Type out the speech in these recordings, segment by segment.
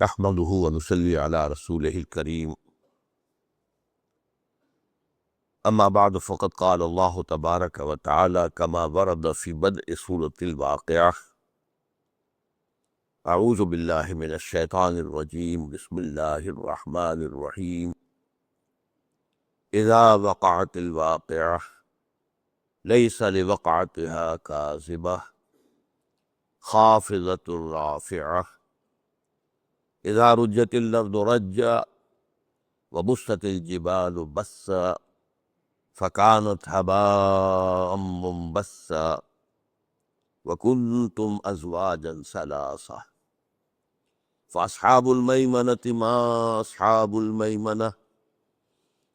نحمده ونصلي على رسوله الكريم أما بعد فقد قال الله تبارك وتعالى كما ورد في بدء سورة الواقعة أعوذ بالله من الشيطان الرجيم بسم الله الرحمن الرحيم إذا وقعت الواقعة ليس لوقعتها كاذبة خافضة رافعة إذا رجت الأرض رجا وبست الجبال بسا فكانت هباء منبثا وكنتم أزواجا ثلاثة فأصحاب الميمنة ما أصحاب الميمنة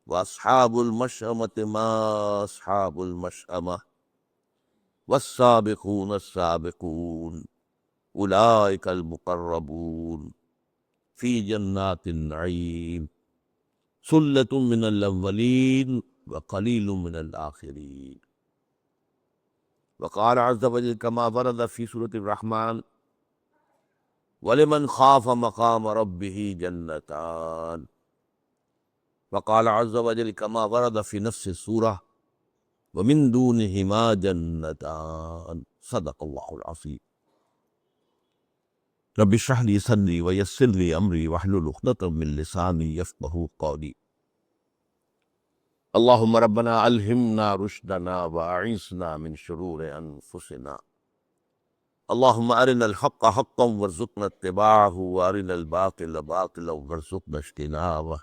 وأصحاب المشأمة ما أصحاب المشأمة والسابقون السابقون أولئك المقربون في جنات النعيم ثلة من الأولين وقليل من الآخرين وقال عز وجل كما ورد في سورة الرحمن ولمن خاف مقام ربه جنتان وقال عز وجل كما ورد في نفس السورة ومن دونهما جنتان صدق الله العظيم رب اشرح لي صدري ويسر لي أمري واحلل عقدة من لساني يفقهوا قولي اللهم ربنا ألهمنا رشدنا وأعصمنا من شرور أنفسنا اللهم أرنا الحق حقا وارزقنا اتباعه وأرنا الباطل باطلا وارزقنا اجتنابه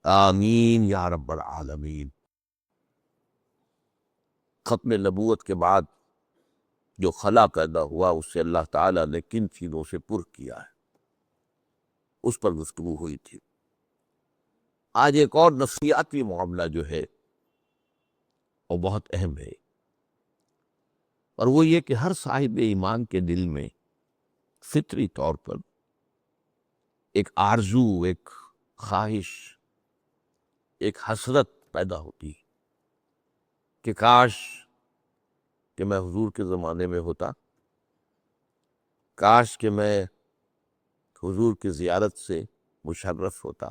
آمین یا رب العالمین۔ ختم نبوت کے بعد جو خلا پیدا ہوا اس سے اللہ تعالیٰ نے کن چیزوں سے پر کیا ہے اس پر گفتگو ہوئی تھی۔ آج ایک اور نفسیاتی معاملہ جو ہے وہ بہت اہم ہے، اور وہ یہ کہ ہر صاحب ایمان کے دل میں فطری طور پر ایک آرزو، ایک خواہش، ایک حسرت پیدا ہوتی ہے کہ کاش کہ میں حضور کے زمانے میں ہوتا، کاش کہ میں حضور کی زیارت سے مشرف ہوتا،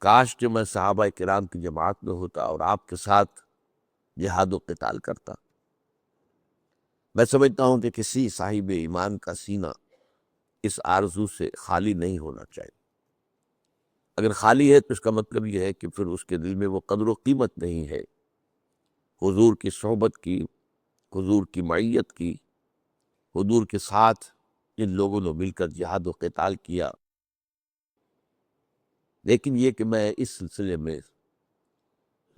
کاش کہ میں صحابہ کرام کی جماعت میں ہوتا اور آپ کے ساتھ جہاد و قتال کرتا۔ میں سمجھتا ہوں کہ کسی صاحب ایمان کا سینہ اس آرزو سے خالی نہیں ہونا چاہیے۔ اگر خالی ہے تو اس کا مطلب یہ ہے کہ پھر اس کے دل میں وہ قدر و قیمت نہیں ہے حضور کی صحبت کی، حضور کی معیت کی، حضور کے ساتھ جن لوگوں نے مل کر جہاد و قتال کیا۔ لیکن یہ کہ میں اس سلسلے میں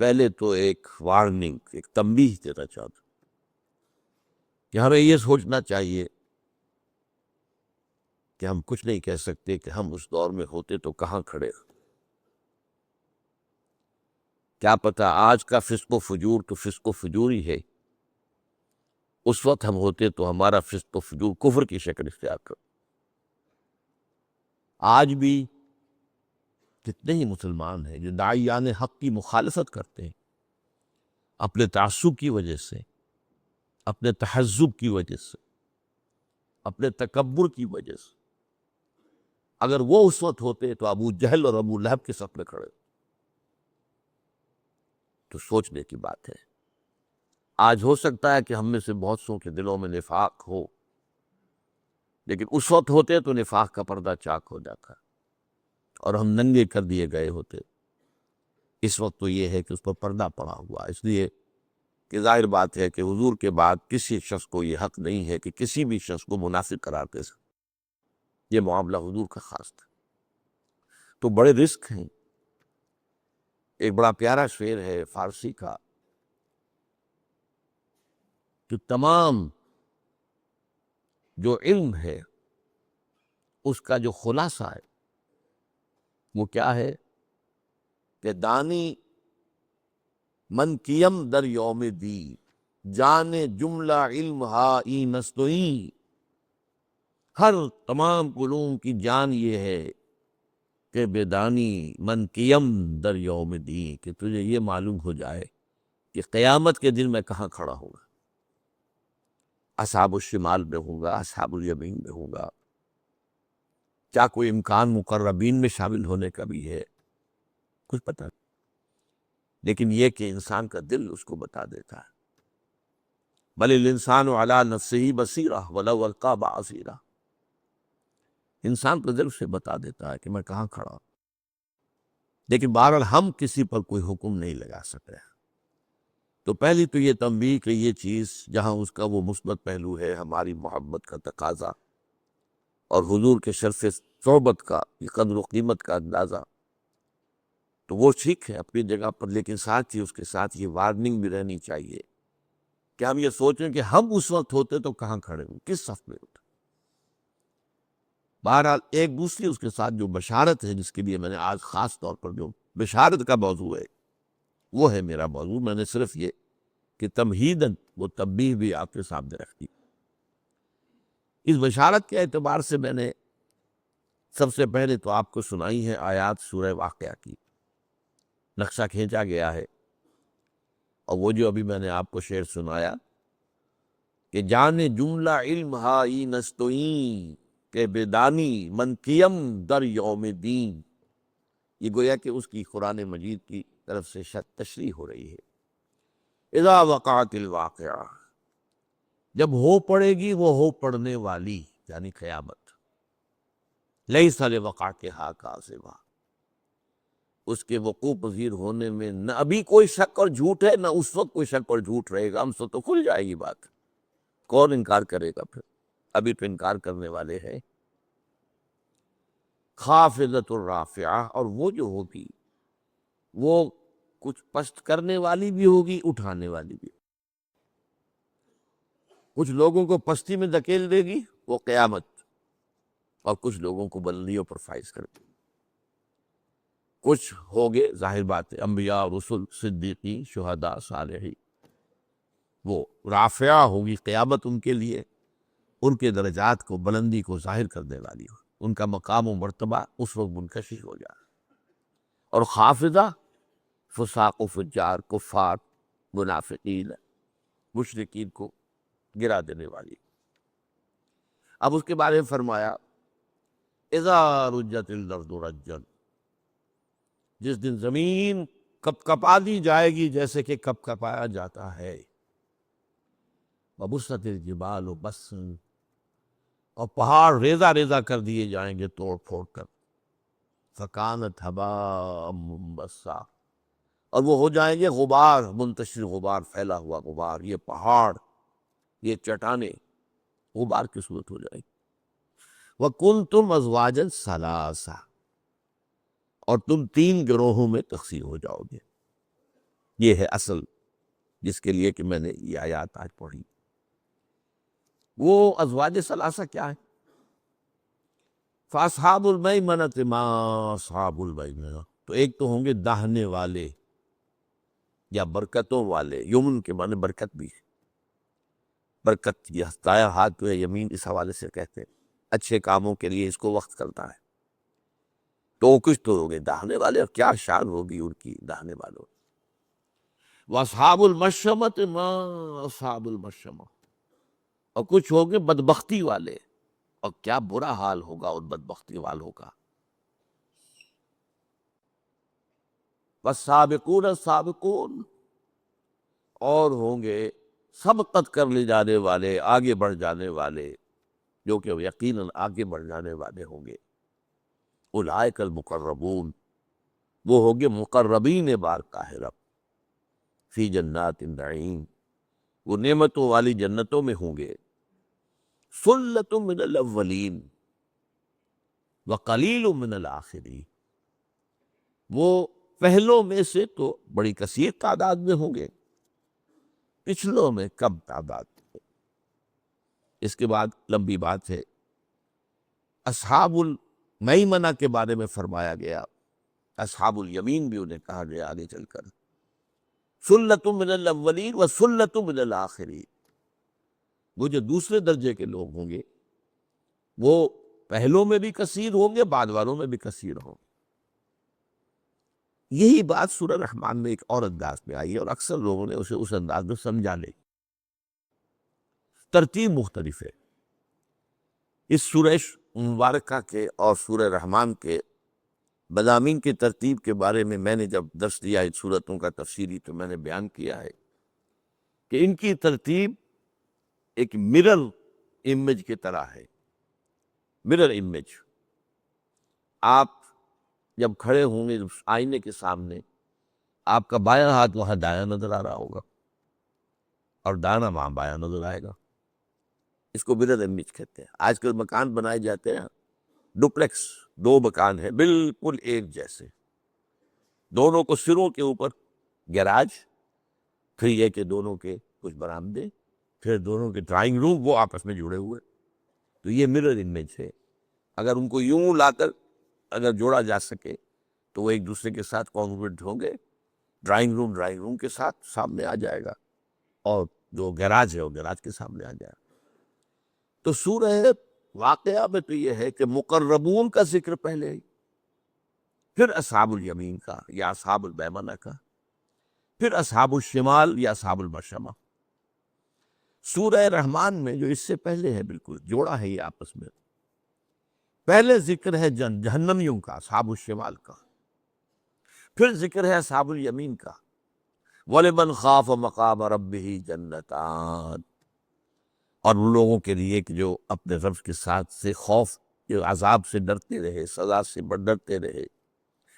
پہلے تو ایک وارننگ، ایک تنبیہ دینا چاہتا ہوں کہ ہمیں یہ سوچنا چاہیے کہ ہم کچھ نہیں کہہ سکتے کہ ہم اس دور میں ہوتے تو کہاں کھڑے۔ کیا پتہ آج کا فسق و فجور تو فسق و فجور ہی ہے، اس وقت ہم ہوتے تو ہمارا فسق و فجور کفر کی شکل اختیار کر۔ آج بھی کتنے ہی مسلمان ہیں جو داعیان حق کی مخالفت کرتے ہیں اپنے تعصب کی وجہ سے، اپنے تحزب کی وجہ سے، اپنے تکبر کی وجہ سے۔ اگر وہ اس وقت ہوتے تو ابو جہل اور ابو لہب کے صف میں کھڑے، تو سوچنے کی بات ہے۔ آج ہو سکتا ہے کہ ہم میں سے بہت سو کے دلوں میں نفاق ہو، لیکن اس وقت ہوتے تو نفاق کا پردہ چاک ہو جاتا اور ہم ننگے کر دیے گئے ہوتے۔ اس وقت تو یہ ہے کہ اس پر پردہ پڑا ہوا، اس لیے کہ ظاہر بات ہے کہ حضور کے بعد کسی شخص کو یہ حق نہیں ہے کہ کسی بھی شخص کو منافق قرار دے سکے۔ یہ معاملہ حضور کا خاص تھا، تو بڑے رزق ہیں۔ ایک بڑا پیارا شعر ہے فارسی کا کہ تمام جو علم ہے اس کا جو خلاصہ ہے وہ کیا ہے کہ دانی من کیم در یوم دی جانے جملہ علم ہا ای نستوئی۔ ہر تمام علوم کی جان یہ ہے کہ بیدانی من کیم در یوم دی، کہ تجھے یہ معلوم ہو جائے کہ قیامت کے دن میں کہاں کھڑا ہوں گا، اصحاب الشمال میں ہوں گا، اصحاب الیمین میں ہوں گا، کیا کوئی امکان مقربین میں شامل ہونے کا بھی ہے؟ کچھ پتہ نہیں، لیکن یہ کہ انسان کا دل اس کو بتا دیتا ہے۔ بل الانسان علی نفسہ بصیرہ ولو القی معاذیرہ، انسان کا دل سے بتا دیتا ہے کہ میں کہاں کھڑا ہوں، لیکن بہرحال ہم کسی پر کوئی حکم نہیں لگا سک رہے۔ تو پہلی تو یہ تنبیہ کہ یہ چیز جہاں اس کا وہ مثبت پہلو ہے، ہماری محبت کا تقاضا اور حضور کے شرف صحبت کا یہ قدر و قیمت کا اندازہ، تو وہ ٹھیک ہے اپنی جگہ پر، لیکن ساتھ ہی اس کے ساتھ یہ وارننگ بھی رہنی چاہیے کہ ہم یہ سوچیں کہ ہم اس وقت ہوتے تو کہاں کھڑے ہوں، کس صف میں ہوتے۔ بہرحال ایک دوسری اس کے ساتھ جو بشارت ہے، جس کے لیے میں نے آج خاص طور پر جو بشارت کا موضوع ہے وہ ہے میرا موضوع، میں نے صرف یہ کہ تمہیداً وہ تنبیہ بھی آپ کے سامنے رکھتی۔ اس بشارت کے اعتبار سے میں نے سب سے پہلے تو آپ کو سنائی ہے آیات سورہ واقعہ کی، نقشہ کھینچا گیا ہے، اور وہ جو ابھی میں نے آپ کو شعر سنایا کہ جانے جملہ علم ہائی نستوئیں کہ بدانی من کیم در یوم دین، یہ گویا کہ اس کی قرآن مجید کی طرف سے تشریح ہو رہی ہے۔ اذا وقعت الواقعہ، جب ہو پڑے گی وہ ہو پڑنے والی یعنی قیامت، لیس لوقعتہا کاذبہ، اس کے وقوع پذیر ہونے میں نہ ابھی کوئی شک اور جھوٹ ہے، نہ اس وقت کوئی شک اور جھوٹ رہے گا، ہم سے تو کھل جائے گی بات، کون انکار کرے گا پھر، ابھی تو انکار کرنے والے ہیں۔ خافضۃ الرافعہ، اور وہ جو ہوگی وہ کچھ پست کرنے والی بھی ہوگی، اٹھانے والی بھی، کچھ لوگوں کو پستی میں دھکیل دے گی وہ قیامت، اور کچھ لوگوں کو بلندیوں پر فائز کر دے گی۔ کچھ ہوگے ظاہر بات ہے انبیاء، رسل، صدیقین، شہداء، صالحین، وہ رافعہ ہوگی قیامت ان کے لیے، ان کے درجات کو، بلندی کو ظاہر کرنے والی ہو، ان کا مقام و مرتبہ اس وقت منکشف ہو جائے۔ اور خافضہ، فساق و فجار، کفار، منافقین، مشرکین کو گرا دینے والی۔ اب اس کے بارے میں فرمایا اذا رجت الارض رجا، جس دن زمین کپ کپا دی جائے گی جیسے کہ کپ کپایا جاتا ہے، وبست الجبال بسا، اور پہاڑ ریزہ ریزہ کر دیے جائیں گے توڑ پھوڑ کر، فکانت ہباء منبثا، اور وہ ہو جائیں گے غبار، منتشر غبار، پھیلا ہوا غبار، یہ پہاڑ، یہ چٹانیں غبار کی صورت ہو جائیں گی۔ وَكُنْتُمْ أَزْوَاجًا ثَلَاثَةً، اور تم تین گروہوں میں تقسیم ہو جاؤ گے۔ یہ ہے اصل جس کے لیے کہ میں نے یہ آیات آج پڑھی۔ وہ ازواج ثلاثہ کیا ہے؟ فَأَصْحَابُ الْمَيْمَنَةِ مَا أَصْحَابُ الْمَيْمَنَةِ، تو ایک تو ہوں گے داہنے والے یا برکتوں والے، یمن کے معنی برکت بھی ہے، برکت یہ دایاں ہاتھ جو ہے یمین اس حوالے سے کہتے ہیں، اچھے کاموں کے لیے اس کو وقت کرتا ہے، تو کچھ تو ہوں گے داہنے والے، اور کیا شان ہوگی ان کی داہنے والوں۔ وَأَصْحَابُ الْمَشْأَمَةِ مَا أَصْحَابُ الْمَشْأَمَةِ، اور کچھ ہوں گے بدبختی والے، اور کیا برا حال ہوگا ان بدبختی والوں کا۔ وَالسَّابِقُونَ السَّابِقُونَ، اور ہوں گے سبقت کر لے جانے والے، آگے بڑھ جانے والے، جو کہ یقیناً آگے بڑھ جانے والے ہوں گے۔ اولئک المقربون، وہ ہوں گے مقربین بارگاہ رب، فی جنات النعیم، وہ نعمتوں والی جنتوں میں ہوں گے۔ ثلۃ من الاولین وقلیل من الآخرین، وہ پہلوں میں سے تو بڑی کثیر تعداد میں ہوں گے، پچھلوں میں کم تعداد میں۔ اس کے بعد لمبی بات ہے، اصحاب المیمنہ کے بارے میں فرمایا گیا، اصحاب الیمین بھی انہیں کہا گیا آگے چل کر۔ ثلۃ من الاولین وثلۃ من الآخرین، وہ جو دوسرے درجے کے لوگ ہوں گے وہ پہلوں میں بھی کثیر ہوں گے، بعد والوں میں بھی کثیر ہوں گے۔ یہی بات سورہ رحمان میں ایک اور انداز میں آئی ہے، اور اکثر لوگوں نے اسے اس انداز میں سمجھا لے، ترتیب مختلف ہے۔ اس سورہ مبارکہ کے اور سورہ رحمان کے مضامین کی ترتیب کے بارے میں نے جب درس دیا ان صورتوں کا تفصیلی تو میں نے بیان کیا ہے کہ ان کی ترتیب ایک مرر امیج کی طرح ہے. Mirror image. آپ جب کھڑے ہوں گے آئینے کے سامنے، آپ کا بایاں ہاتھ وہاں دایاں نظر آ رہا ہوگا اور دانا وہاں بایاں نظر آئے گا. اس کو مرر امیج کہتے ہیں. آج کل مکان بنائے جاتے ہیں ڈپلیکس، دو مکان ہیں بالکل ایک جیسے، دونوں کو سروں کے اوپر گیراج، پھر یہ کہ دونوں کے کچھ برآمدے، پھر دونوں کے ڈرائنگ روم، وہ آپس میں جڑے ہوئے. تو یہ مرر امیج ہے. اگر ان کو یوں لا کر اگر جوڑا جا سکے تو وہ ایک دوسرے کے ساتھ کانگروئنٹ ہوں گے. ڈرائنگ روم کے ساتھ سامنے آ جائے گا اور جو گیراج ہے وہ گیراج کے سامنے آ جائے گا. تو سورہ واقعہ میں تو یہ ہے کہ مقربون کا ذکر پہلے ہی، پھر اصحاب الیمین کا یا اصحاب المیمنہ کا، پھر اصحاب الشمال یا اصحاب المشأمہ. سورہ رحمان میں جو اس سے پہلے ہے، بالکل جوڑا ہے یہ آپس میں. پہلے ذکر ہے جہنمیوں کا، اصحاب الشمال کا، پھر ذکر ہے اصحاب الیمین کا. وَلِمَنْ خَافَ مَقَامَ رَبِّهِ جَنَّتَانِ، اور ان لوگوں کے لیے کہ جو اپنے رب کے ساتھ سے خوف، جو عذاب سے ڈرتے رہے، سزا سے ڈرتے رہے،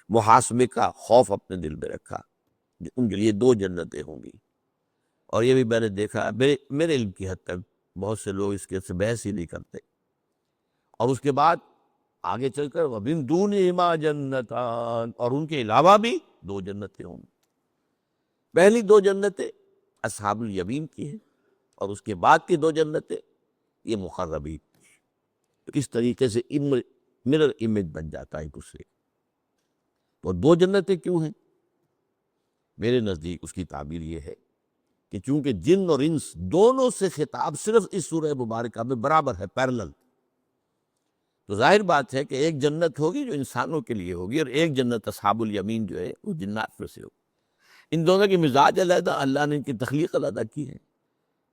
محاسبے کا خوف اپنے دل میں رکھا، ان کے لیے دو جنتیں ہوں گی. اور یہ بھی میں نے دیکھا، میرے علم کی حد تک بہت سے لوگ اس کے سے بحث ہی نہیں کرتے. اور اس کے بعد آگے چل کر وَمِن دُونِهِمَا جَنَّتَانِ، اور ان کے علاوہ بھی دو جنتیں ہوں گی. پہلی دو جنتیں اصحاب الیمین کی ہیں، اور اس کے بعد کی دو جنتیں یہ مقربین. کس طریقے سے مرر امیج بن جاتا ہے ایک دوسرے. تو دو جنتیں کیوں ہیں؟ میرے نزدیک اس کی تعبیر یہ ہے کہ چونکہ جن اور انس دونوں سے خطاب صرف اس سورہ مبارکہ میں برابر ہے، پیرلل. تو ظاہر بات ہے کہ ایک جنت ہوگی جو انسانوں کے لیے ہوگی، اور ایک جنت اصحاب الیمین جو ہے وہ جنات میں سے ہوگی. ان دونوں کے مزاج علیحدہ، اللہ نے ان کی تخلیق علیحدہ کی ہے.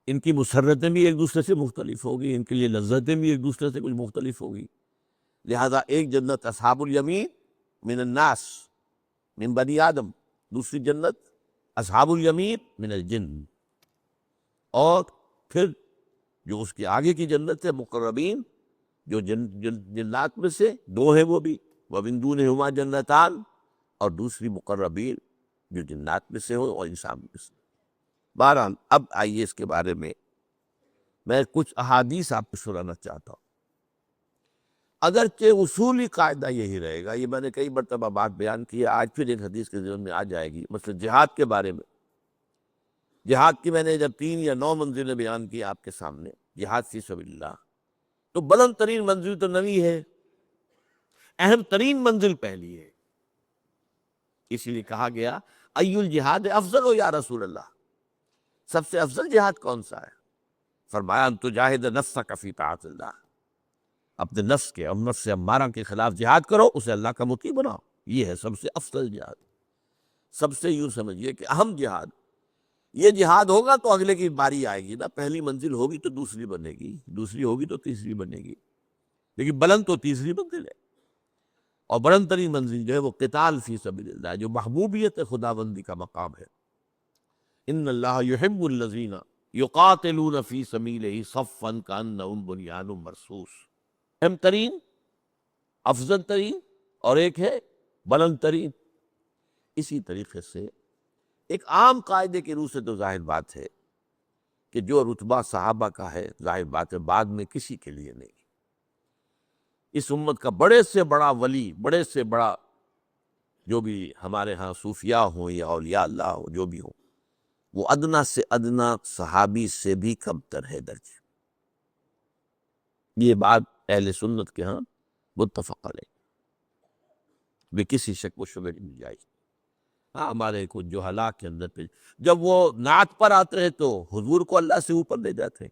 ان کی مسرتیں بھی ایک دوسرے سے مختلف ہوگی، ان کے لیے لذتیں بھی ایک دوسرے سے کچھ مختلف ہوگی. لہذا ایک جنت اصحاب الیمین من الناس، من بنی آدم، دوسری جنت اصحاب الیمین من الجن. اور پھر جو اس کے آگے کی جنت ہے مقربین، جو جنات میں سے دو ہیں، وہ بھی وَمِن دُونِهِمَا جَنَّتَانِ، اور دوسری مقربین جو جنات میں سے ہو اور انسان میں سے. بہرحال اب آئیے اس کے بارے میں کچھ احادیث آپ کو سنانا چاہتا ہوں. اگرچہ اصولی قاعدہ یہی رہے گا، یہ میں نے کئی مرتبہ بات بیان کی ہے، آج پھر ایک حدیث کے ذہن میں آ جائے گی. مثلا جہاد کے بارے میں، جہاد کی میں نے جب 3 یا 9 منزلیں بیان کی آپ کے سامنے، جہاد فی سبیل اللہ، تو بلند ترین منزل تو 9 ہے، اہم ترین منزل پہلی ہے. اسی لیے کہا گیا ای الجہاد افضل ہو یا رسول اللہ، سب سے افضل جہاد کون سا ہے؟ فرمایا ان تجاہد نفسک فی طاعت اللہ، اپنے نفس کے اور نفس امارہ کے خلاف جہاد کرو، اسے اللہ کا مطیع بناؤ. یہ ہے سب سے افضل جہاد. سب سے یوں سمجھیے کہ اہم جہاد. یہ جہاد ہوگا تو اگلے کی باری آئے گی نا، پہلی منزل ہوگی تو دوسری بنے گی، دوسری ہوگی تو تیسری بنے گی، لیکن بلند تو تیسری منزل ہے. اور بلند ترین منزل جو ہے وہ قتال فی سبیل اللہ، جو محبوبیت خداوندی کا مقام ہے. ان اللہ یحب الذین یقاتلون فی سبیلہ صفا کانہم بنیان مرصوص. اہم ترین، افضل ترین، اور ایک ہے بلند ترین. اسی طریقے سے ایک عام قاعدے کی روح سے تو ظاہر بات ہے کہ جو رتبہ صحابہ کا ہے، ظاہر بات ہے بعد میں کسی کے لیے نہیں. اس امت کا بڑے سے بڑا ولی، بڑے سے بڑا جو بھی ہمارے ہاں صوفیاء ہوں یا اولیاء اللہ ہوں، جو بھی ہوں، وہ ادنا سے ادنا صحابی سے بھی کم تر ہے درجے. یہ بات اہل سنت کے ہاں متفق علیہ، بھی کسی شک و شبہ نہیں جائز. ہاں ہمارے کچھ جو ہلاک کے اندر پہ جب وہ نعت پر آتے ہیں تو حضور کو اللہ سے اوپر لے جاتے ہیں،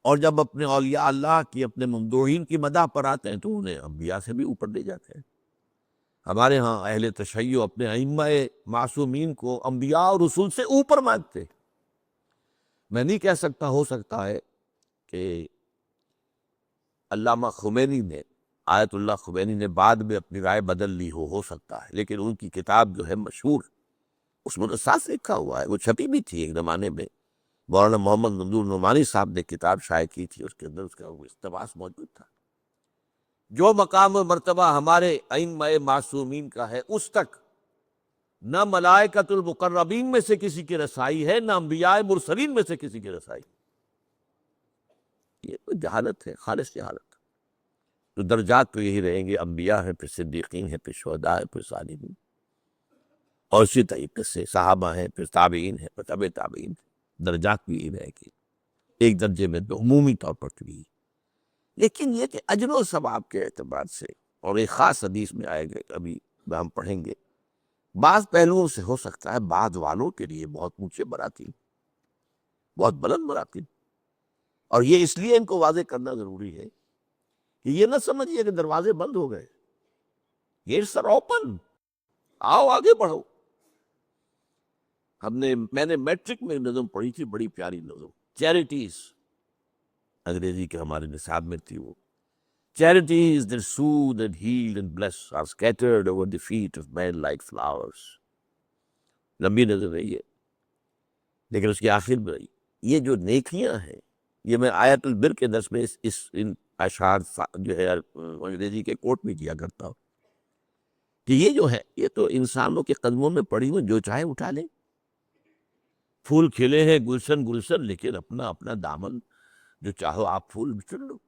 اور جب اپنے اولیاء اللہ کی، اپنے ممدوحین کی مدح پر آتے ہیں تو انہیں انبیاء سے بھی اوپر لے جاتے ہیں. ہمارے ہاں اہل تشیع اپنے ائمہ معصومین کو انبیاء اور رسول سے اوپر مانتے. میں نہیں کہہ سکتا، ہو سکتا ہے کہ علامہ خمینی نے، آیت اللہ خمینی نے بعد میں اپنی رائے بدل لی ہو سکتا ہے، لیکن ان کی کتاب جو ہے مشہور، اس میں ساتھ لکھا ہوا ہے، وہ چھپی بھی تھی ایک زمانے میں، مولانا محمد منظور نعمانی صاحب نے کتاب شائع کی تھی، اس کے اندر اس کا وہ اقتباس موجود تھا۔ جو مقام و مرتبہ ہمارے ائمہ معصومین کا ہے، اس تک نہ ملائکۃ المقربین میں سے کسی کی رسائی ہے، نہ انبیاء مرسلین میں سے کسی کی رسائی۔ یہ تو جہالت ہے، خالص جہالت۔ تو درجات تو یہی رہیں گے، انبیاء ہیں، پھر صدیقین ہیں، پھر شہداء ہیں، پھر صالحین، اور اسی طریقے سے صحابہ ہیں، پھر تابعین ہیں، پھر تبع تابعین ہیں، درجات بھی یہی رہے گی، ایک درجے میں تو عمومی طور پر بھی۔ لیکن یہ کہ اجر و ثواب کے اعتبار سے، اور ایک خاص حدیث میں آئے گا، ابھی ہم پڑھیں گے، بعض پہلوؤں سے ہو سکتا ہے بعد والوں کے لیے بہت اونچے مراتب، بہت بلند مراتب، اور یہ اس لیے ان کو واضح کرنا ضروری ہے کہ یہ نہ سمجھیے کہ دروازے بند ہو گئے، یہ سر اوپن، آؤ آگے بڑھو۔ میں نے میٹرک میں نظم پڑھی تھی، بڑی پیاری نظم، چیریٹیز، انگریزی کے ہمارے نصاب میں تھی وہ، charities that soothe and heal and bless are scattered over the feet of men like flowers۔ لمبی نظر ہے یہ، لیکن اس کے آخر میں یہ جو نیکیاں ہیں، یہ میں آیت البر کے درس میں ان اشعار جو ہے انگریزی کے کوٹ میں کیا کرتا ہوں کہ یہ جو ہے، یہ تو انسانوں کے قدموں میں پڑی ہوئی، جو چاہے اٹھا لے۔ پھول کھلے ہیں گلشن گلشن، لیکن اپنا اپنا دامن جو چاہو آپ پھول چن لو۔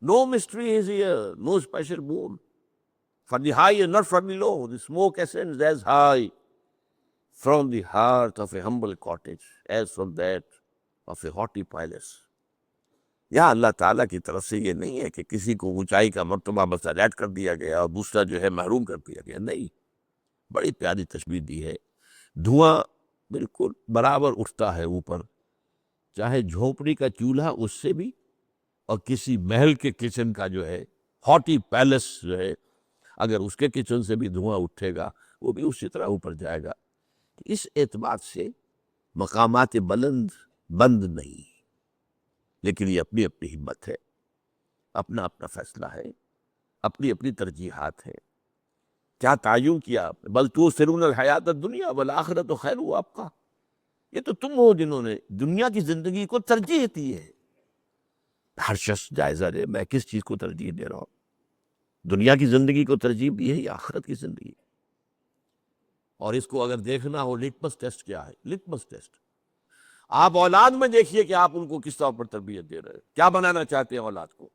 No mystery is here, no special moon. From the high and not from the low, the smoke ascends as high from the heart of a humble cottage as from that of a haughty palace۔ یا اللہ تعالیٰ کی طرف سے یہ نہیں ہے کہ کسی کو اونچائی کا مرتبہ بس الرٹ کر دیا گیا اور دوسرا جو ہے محروم کر دیا گیا، نہیں، بڑی پیاری تشبیہ دی ہے۔ دھواں بالکل برابر اٹھتا ہے اوپر، چاہے جھونپڑی کا چولہا اس سے بھی، اور کسی محل کے کچن کا جو ہے ہاٹی پیلس جو ہے، اگر اس کے کچن سے بھی دھواں اٹھے گا، وہ بھی اسی طرح اوپر جائے گا۔ اس اعتبار سے مقامات بلند بند نہیں، لیکن یہ اپنی اپنی ہمت ہے، اپنا اپنا فیصلہ ہے، اپنی اپنی ترجیحات ہیں۔ کیا تعین کیا آپ نے؟ بل تؤثرون الحیات الدنیا والآخرۃ خیر وابقیٰ۔ یہ تو تم ہو جنہوں نے دنیا کی زندگی کو ترجیح دی ہے۔ ہر شخص جائزہ لے، میں کس چیز کو ترجیح دے رہا ہوں؟ دنیا کی زندگی کو ترجیح دی ہے یا آخرت کی زندگی؟ اور اس کو اگر دیکھنا ہو، لٹمس ٹیسٹ کیا ہے؟ لٹمس ٹیسٹ آپ اولاد میں دیکھیے کہ آپ ان کو کس طور پر تربیت دے رہے ہیں، کیا بنانا چاہتے ہیں اولاد کو؟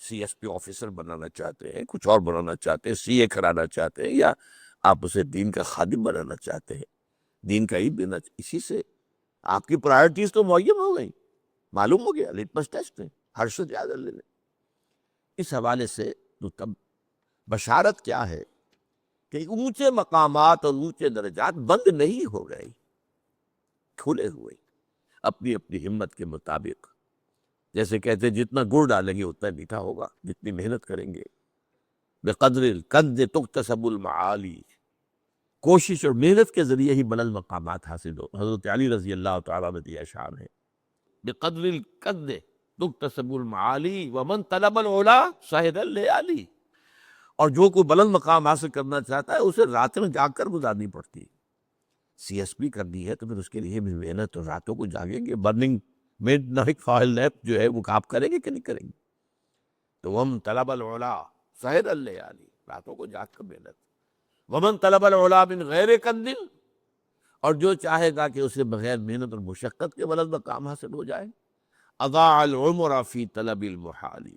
سی ایس پی آفیسر بنانا چاہتے ہیں، کچھ اور بنانا چاہتے ہیں، سی اے کرانا چاہتے ہیں، یا آپ اسے دین کا خادم بنانا چاہتے ہیں، دین کا عید دینا؟ اسی سے آپ کی پرائرٹیز تو معین ہو گئی، معلوم ہو گیا، لٹمس ٹیسٹ ہے، ہر شخص جائزہ لے لیں۔ اس حوالے سے تو تب بشارت کیا ہے کہ اونچے مقامات اور اونچے درجات بند نہیں ہو گئے، کھلے ہوئے، اپنی اپنی ہمت کے مطابق۔ جیسے کہتے ہیں جتنا گڑ ڈالیں گے اتنا میٹھا ہوگا، جتنی محنت کریں گے۔ بقدر القد تکتسب المعالی، کوشش اور محنت کے ذریعے ہی بلند مقامات حاصل ہو۔ حضرت علی رضی اللہ تعالیٰ نے دیا اشعار ہے، بقدر القد تکتسب المعالی ومن طلب العلا شہد اللیالی۔ اور جو کوئی بلند مقام حاصل کرنا چاہتا ہے اسے راتیں جاگ کر گزارنی پڑتی ہے۔ سی ایس پی کرنی ہے تو پھر اس کے لیے بھی محنت، اور راتوں کو جاگیں گے، burning mid night file nap جو ہے وہ آپ کریں گے کہ نہیں کریں گے؟ تو ومن طلب العلا شہد اللیالی، راتوں کو جاگ کر محنت۔ ومن طلب العلا من غیر کد، اور جو چاہے گا کہ اسے بغیر محنت اور مشقت کے بلند مقام حاصل ہو جائے، اضاع العمر فی طلب المحال،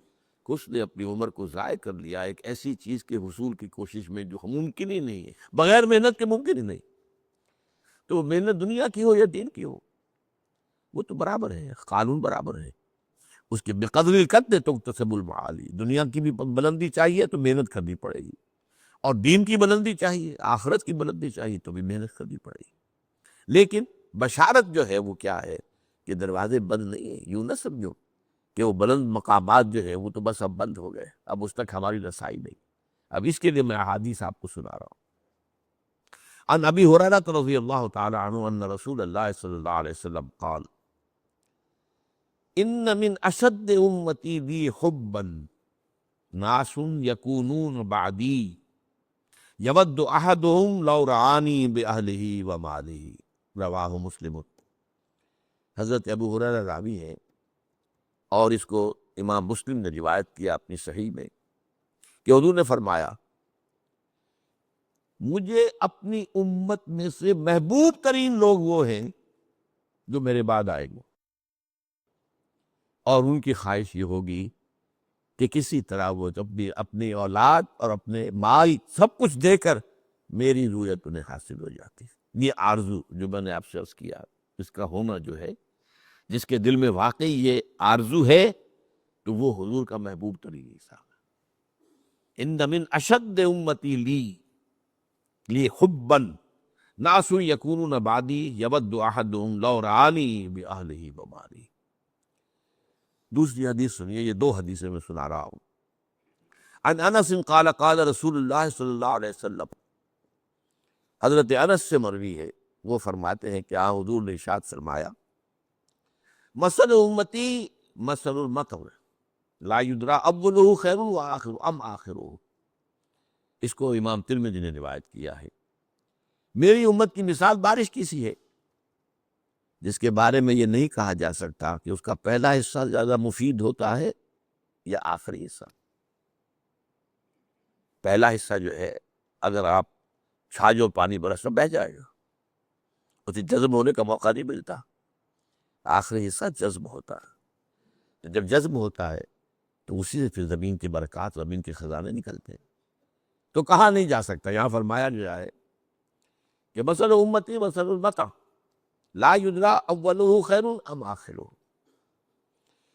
کچھ نے اپنی عمر کو ضائع کر لیا ایک ایسی چیز کے حصول کی کوشش میں جو ممکن ہی نہیں ہے، بغیر محنت کے ممکن ہی نہیں۔ تو محنت دنیا کی ہو یا دین کی ہو، وہ تو برابر ہے، قانون برابر ہے اس کے۔ بقدر القد تکتسب المعالی، دنیا کی بھی بلندی چاہیے تو محنت کرنی پڑے گی، اور دین کی بلندی چاہیے، آخرت کی بلندی چاہیے تو بھی محنت کرنی پڑے گی۔ لیکن بشارت جو ہے وہ کیا ہے کہ دروازے بند نہیں ہیں۔ یوں نہ سمجھو کہ وہ بلند مقامات جو ہے وہ تو بس اب بند ہو گئے، اب اس تک ہماری رسائی نہیں۔ اب اس کے لیے میں احادیث آپ کو سنا رہا ہوں۔ عن ابی ہریرہ رضی اللہ تعالی عنہ ان رسول اللہ صلی اللہ علیہ وسلم قال ان من اشد امتی لی حبا ناس یکونون بعدی یود احدهم لو رعانی باہلہ ومالہ، رواہ مسلم۔ حضرت ابو ہریرہ راوی ہیں، اور اس کو امام مسلم نے روایت کیا اپنی صحیح میں کہ حضور نے فرمایا مجھے اپنی امت میں سے محبوب ترین لوگ وہ ہیں جو میرے بعد آئیں گے، اور ان کی خواہش یہ ہوگی کہ کسی طرح وہ اپنی اولاد اور اپنے مال سب کچھ دے کر میری رؤیت انہیں حاصل ہو جاتی ہے۔ یہ آرزو جو میں نے آپ سے عرض کیا، اس کا ہونا جو ہے، جس کے دل میں واقعی یہ آرزو ہے تو وہ حضور کا محبوب ترین انسان ہے۔ ان من اشد امتی لی حبا ناس یکونون بعدی یود احدهم لو رعانی باہلہ ومالہ۔ دوسری حدیث سنیے، یہ دو حدیثیں میں سنا رہا ہوں۔ عن انس قال قال رسول اللہ صلی اللہ علیہ وسلم، حضرت انس سے مروی ہے، وہ فرماتے ہیں کہ حضور نے ارشاد فرمایا مثل امتی مثل المطر لا یدری اولہ خیر وآخر ام آخرہ۔ اس کو امام ترمذی نے روایت کیا ہے۔ میری امت کی مثال بارش کی سی ہے، جس کے بارے میں یہ نہیں کہا جا سکتا کہ اس کا پہلا حصہ زیادہ مفید ہوتا ہے یا آخری حصہ۔ پہلا حصہ جو ہے اگر آپ چھاجو پانی برس تو بہہ جائے گا، اسے جذب ہونے کا موقع نہیں ملتا۔ آخری حصہ جذب ہوتا ہے، جب جذب ہوتا ہے تو اسی سے پھر زمین کی برکات، زمین کے خزانے نکلتے ہیں۔ تو کہا نہیں جا سکتا، یہاں فرمایا گیا ہے کہ مثل امتی مثل المطر لا یدری اولہ خیر ام آخرہ۔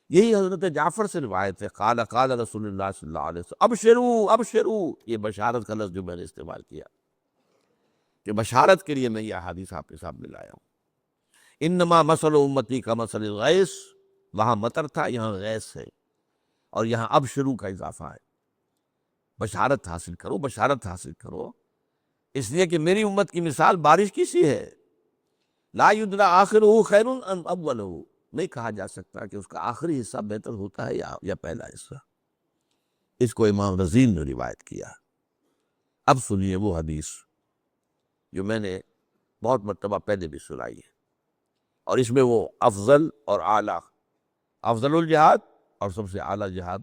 یہی حضرت جعفر سے روایت ہے، قال قال رسول اللہ صلی اللہ علیہ وسلم ابشروا ابشروا، یہ بشارت کا لفظ جو میں نے استعمال کیا کہ بشارت کے لیے میں یہ احادیث آپ کے سامنے لایا ہوں۔ انما مثل امتی کا مثل الغیث، وہاں مطر تھا، یہاں غیث ہے، اور یہاں ابشروا کا اضافہ ہے۔ بشارت حاصل کرو، بشارت حاصل کرو، اس لیے کہ میری امت کی مثال بارش کی سی ہے۔ لا یدری آخرہ خیر ام اولہ، نہیں کہا جا سکتا کہ اس کا آخری حصہ بہتر ہوتا ہے یا پہلا حصہ۔ اس کو امام رزین نے روایت کیا۔ اب سنیے وہ حدیث جو میں نے بہت مرتبہ پہلے بھی سنائی ہے، اور اس میں وہ افضل اور اعلیٰ، افضل الجہاد اور سب سے اعلیٰ جہاد،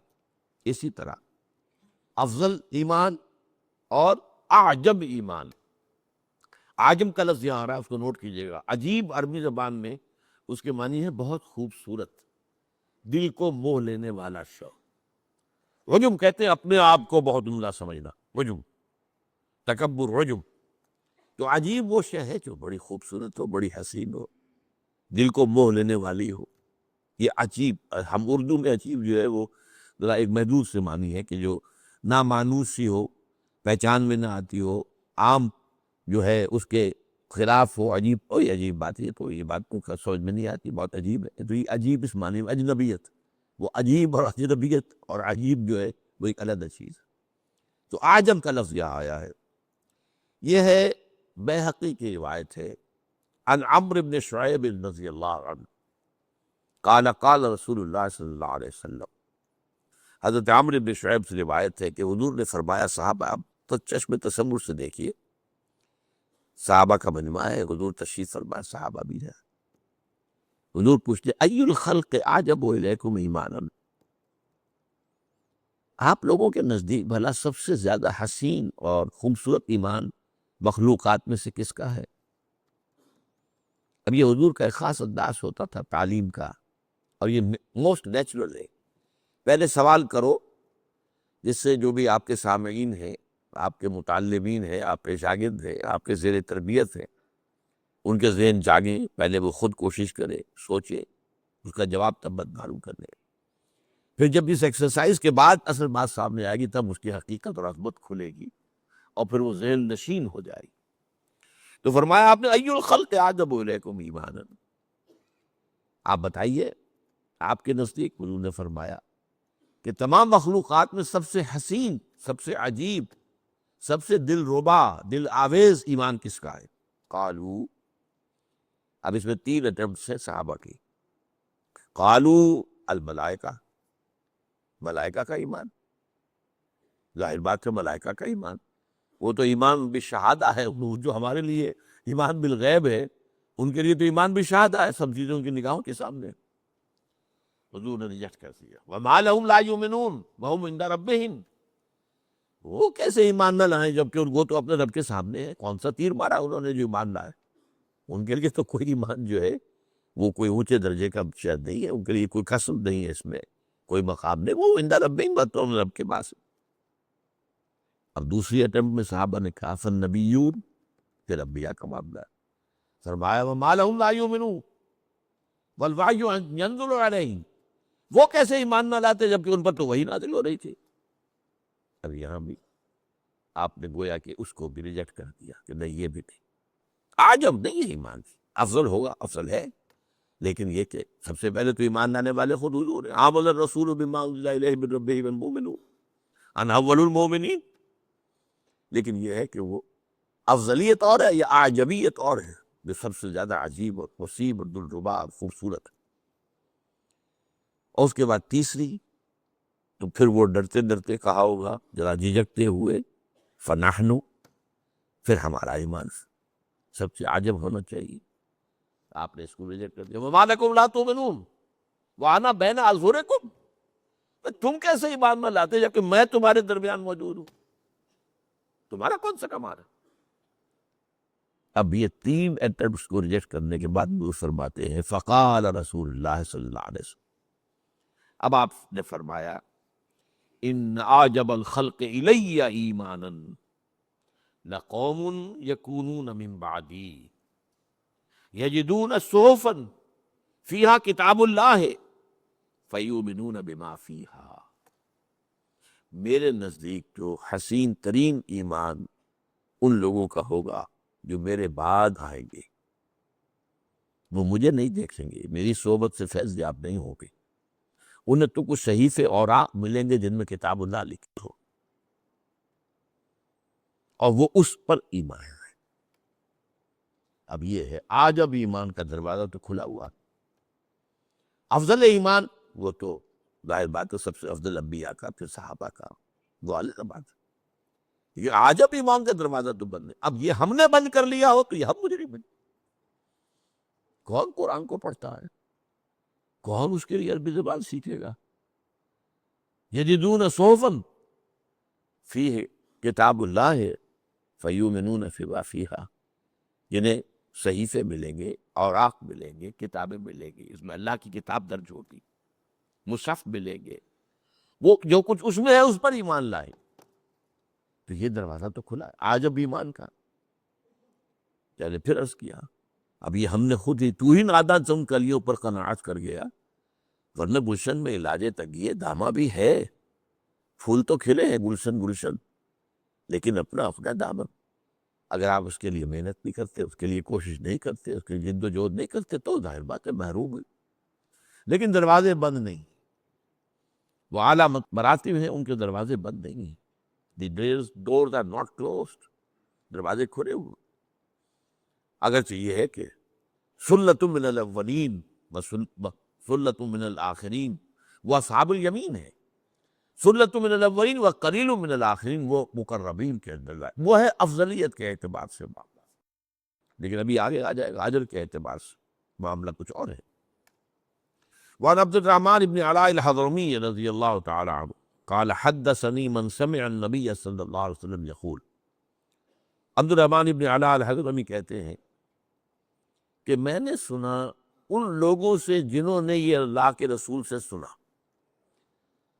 اسی طرح افضل ایمان اور اعجب ایمان۔ عاجم کا لفظ یہاں آ رہا ہے، اس کو نوٹ کیجئے گا۔ عجیب عربی زبان میں اس کے معنی ہے بہت خوبصورت، دل کو موہ لینے والا شو۔ عجم کہتے ہیں اپنے آپ کو بہت عمدہ سمجھنا، عجم، تکبر، عجم۔ تو عجیب وہ شے ہے جو بڑی خوبصورت ہو، بڑی حسین ہو، دل کو موہ لینے والی ہو، یہ عجیب۔ ہم اردو میں عجیب جو ہے وہ ذرا ایک محدود سے معنی ہے کہ جو نامانوس سی ہو، پہچان میں نہ آتی ہو، عام جو ہے اس کے خلاف ہو، عجیب، کوئی عجیب بات ہے، تو یہ بات کو سمجھ میں نہیں آتی، بہت عجیب ہے۔ تو یہ عجیب اس معنی میں اجنبیت، وہ عجیب اور اجنبیت اور عجیب جو ہے وہ ایک علیحدہ چیز ہے۔ تو عجم کا لفظ یہاں آیا ہے، یہ ہے بیہقی کی روایت ہے، عن عمرو بن شعیب رضی اللہ عنہ قال قال رسول اللہ صلی اللہ علیہ وسلم۔ حضرت عمرو بن شعیب سے روایت ہے کہ حضور نے فرمایا، صحابہ آپ تو چشم تصور سے دیکھیے، صحابہ کا مجمع ہے، حضور تشریف فرما، صحابہ بھی ہے۔ حضور پوچھتے ای الخلق اعجب الیکم ایمانا، آپ لوگوں کے نزدیک بھلا سب سے زیادہ حسین اور خوبصورت ایمان مخلوقات میں سے کس کا ہے؟ اب یہ حضور کا ایک خاص انداز ہوتا تھا تعلیم کا، اور یہ موسٹ نیچرل ہے۔ پہلے سوال کرو، جس سے جو بھی آپ کے سامعین ہیں، آپ کے متعلمین ہیں، آپ کے شاگرد ہیں، آپ کے زیر تربیت ہیں، ان کے ذہن جاگیں، پہلے وہ خود کوشش کرے، سوچے، اس کا جواب تب معلوم کرنے۔ پھر جب اس ایکسرسائز کے بعد اصل بات سامنے آئے گی، تب اس کی حقیقت اور عظمت کھلے گی، اور پھر وہ ذہن نشین ہو جائے گی۔ تو فرمایا آپ نے ای الخلق اعجب الیکم ایمانا، آپ بتائیے آپ کے نزدیک، حضور نے فرمایا کہ تمام مخلوقات میں سب سے حسین، سب سے عجیب، سب سے دل ربا، دل آویز ایمان کس کا ہے؟ قالو، اب اس میں 3 اٹیمپٹس ہیں صحابہ کی۔ قالوا الملائکہ، ملائکہ کا ایمان، ظاہر بات ہے ملائکہ کا ایمان، وہ تو ایمان بالشہادہ ہے، وہ جو ہمارے لیے ایمان بالغیب ہے ان کے لیے تو ایمان بالشہادہ ہے، سب چیزیں ان کی نگاہوں کے سامنے۔ حضور نے ریجیکٹ کر دیا، وَمَا لَهُمْ لَا يُؤْمِنُونَ وَهُمْ عِندَ رَبِّهِمْ، وہ کیسے ایمان نہ لائیں جبکہ وہ تو اپنے رب کے سامنے ہے۔ کون سا تیر مارا انہوں نے جو ایمان لائے؟ ان کے لیے تو کوئی ایمان جو ہے وہ کوئی اونچے درجے کا شاید نہیں ہے، ان کے لیے کوئی کسب نہیں ہے، اس میں کوئی مقام نہیں، وہ عند ربہم، بس ان رب کے پاس ہے۔ اب دوسری اٹمپٹ میں صحابہ نے کہا فالنبیون، پھر انبیاء کا معاملہ ہے، فرمایا وما لہم لا یؤمنون والوحی ینزل علیہم، وہ کیسے ایمان نہ لاتے جبکہ ان پر تو وحی نازل ہو رہی تھی۔ اب یہاں بھی آپ نے گویا کہ اس کو بھی ریجیکٹ کر دیا کہ نہیں یہ بھی نہیں، عجب نہیں ہے ایمان، افضل ہوگا، افضل ہے، لیکن یہ کہ سب سے پہلے تو ایمان لانے والے خود حضور ہیں، آمن الرسول بما انزل الیہ من ربہ والمؤمنون انا اول المؤمنین، لیکن یہ ہے کہ وہ افضلیت اور ہے یا اعجبیت اور ہے، جو سب سے زیادہ عجیب اور وسیع اور دلربا اور خوبصورت ہے۔ اور اس کے بعد تیسری، تو پھر وہ ڈرتے ڈرتے کہا ہوگا ذرا جھجکتے ہوئے فنحن، پھر ہمارا ایمان سب سے عجب ہونا چاہیے، آپ نے اس کو ریجیکٹ کر دیا، وما لکم لا تؤمنون وانا بین اظہرکم، تم کیسے ایمان نہ لاتے جبکہ میں تمہارے درمیان موجود ہوں، تمہارا کون سا کمال ہے؟ اب یہ تین اٹمپٹس کو ریجیکٹ کرنے کے بعد وہ فرماتے ہیں فقال رسول اللہ صلی اللہ علیہ وسلم، اب آپ نے فرمایا ان اعجب الخلق الی ایمانا لقوم یکونون من بعدی یجدون صحفا فیہا کتاب اللہ فیؤمنون بما فیہا، میرے نزدیک جو حسین ترین ایمان ان لوگوں کا ہوگا جو میرے بعد آئیں گے، وہ مجھے نہیں دیکھیں گے، میری صحبت سے فیض یاب نہیں ہوں گے، انہیں تو کچھ صحیفے اوراق ملیں گے جن میں کتاب اللہ لکھی ہو، اور وہ اس پر ایمان ہے۔ اب یہ ہے عجب ایمان کا دروازہ تو کھلا ہوا، افضل ایمان وہ تو ظاہر بات ہے سب سے افضل انبیاء کا، پھر صحابہ کا، وہ الگ بات ہے، یہ عجب ایمان کا دروازہ تو بند ہے۔ اب یہ ہم نے بند کر لیا ہو تو یہ ہم مجرم ہیں۔ کون قرآن کو پڑھتا ہے؟ کون اس کے لیے عربی زبان سیکھے گا؟ یجدون صحفا فیہ کتاب اللہ فیؤمنون بما فیہا، جنہیں صحیفے ملیں گے، اوراق ملیں گے، کتابیں ملیں گی، اس میں اللہ کی کتاب درج ہوگی، مصحف ملیں گے، وہ جو کچھ اس میں ہے اس پر ایمان لائیں، تو یہ دروازہ تو کھلا ہے عجب ایمان کا۔ چلے پھر عرض کیا اب یہ ہم نے خود ہی، تو ہی نادان سے ان کلیوں پر قناعت کر گیا، ورنہ گلشن میں علاج تگیے دامہ بھی ہے، پھول تو کھلے ہیں گلشن گلشن، لیکن اپنا اپنا دامن، اگر آپ اس کے لیے محنت نہیں کرتے، اس کے لیے کوشش نہیں کرتے، اس کے لیے جد و جہد نہیں کرتے تو ظاہر بات ہے محروم ہے، لیکن دروازے بند نہیں، وہ اعلیٰ مراتب ہیں ان کے دروازے بند نہیں ہیں، دی doors are not closed، دروازے کھلے ہوئے، اگرچہ یہ ہے کہ سلۃ من الاولین وسلۃ من الآخرین، وہ اصحاب الیمین ہے، سلۃ من الاولین وقلیل من الآخرین وہ مقربین کے اندر ہے، وہ ہے افضلیت کے اعتبار سے معاملہ، لیکن ابھی آگے آ جائے گا اجر کے اعتبار سے معاملہ کچھ اور ہے۔ وعن عبد الرحمن بن علاء الحضرمی رضی اللہ تعالی عنہ قال حدثني من سمع النبی صلی اللہ علیہ وسلم یقول، عبد الرحمن بن علاء الحضرمی کہتے ہیں کہ میں نے سنا ان لوگوں سے جنہوں نے یہ اللہ کے رسول سے سنا۔